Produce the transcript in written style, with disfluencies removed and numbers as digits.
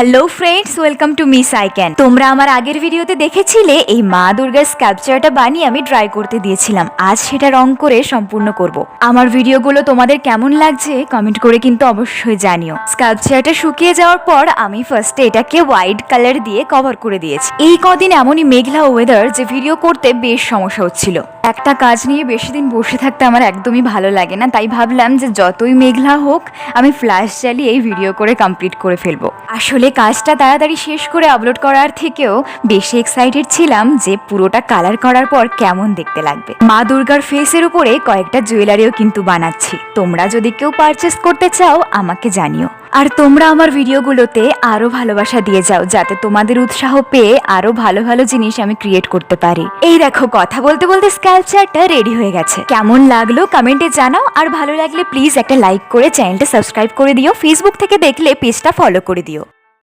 Hello friends, welcome to miss ICANN. তোমরা আমার আগের ভিডিওতে দেখেছিলে এই মা দুর্গার স্কাল্পচারটা বানিয়ে আমি ট্রাই করতে দিয়েছিলাম। আজ সেটা রং করে সম্পূর্ণ করব। আমার ভিডিওগুলো তোমাদের কেমন লাগছে কমেন্ট করে কিন্তু অবশ্যই জানিও। স্কাল্পচারটা শুকিয়ে যাওয়ার পর আমি ফার্স্টে এটাকে হোয়াইট কালার দিয়ে কভার করে দিয়েছি। এই কদিন এমনই মেঘলা ওয়েদার যে ভিডিও করতে বেশ সমস্যা হচ্ছিল। একটা কাজ নিয়ে বেশি দিন বসে থাকতে আমার একদমই ভালো লাগে না, তাই ভাবলাম যে যতই মেঘলা হোক আমি ফ্ল্যাশ জ্বালিয়ে এই ভিডিও করে কমপ্লিট করে ফেলবো। আসলে কাজটা তাড়াতাড়ি শেষ করে আপলোড করার থেকেও বেশি এক্সাইটেড ছিলাম যে পুরোটা কালার করার পর কেমন দেখতে লাগবে। মা দুর্গার ফেসের উপরে কয়েকটা জুয়েলারিও কিন্তু বানাচ্ছি। তোমরা যদি কেউ পারচেস করতে চাও আমাকে জানিও। আর তোমরা আমার ভিডিওগুলোতে আরো ভালোবাসা দিয়ে যাও, যাতে তোমাদের উৎসাহ পেয়ে আরো ভালো ভালো জিনিস আমি ক্রিয়েট করতে পারি। এই দেখো, কথা বলতে বলতে স্কাল্পচারটা রেডি হয়ে গেছে। কেমন লাগলো কমেন্টে জানাও, আর ভালো লাগলে প্লিজ একটা লাইক করে চ্যানেলটা সাবস্ক্রাইব করে দিও। ফেসবুক থেকে দেখলে পেজটা ফলো করে দিও।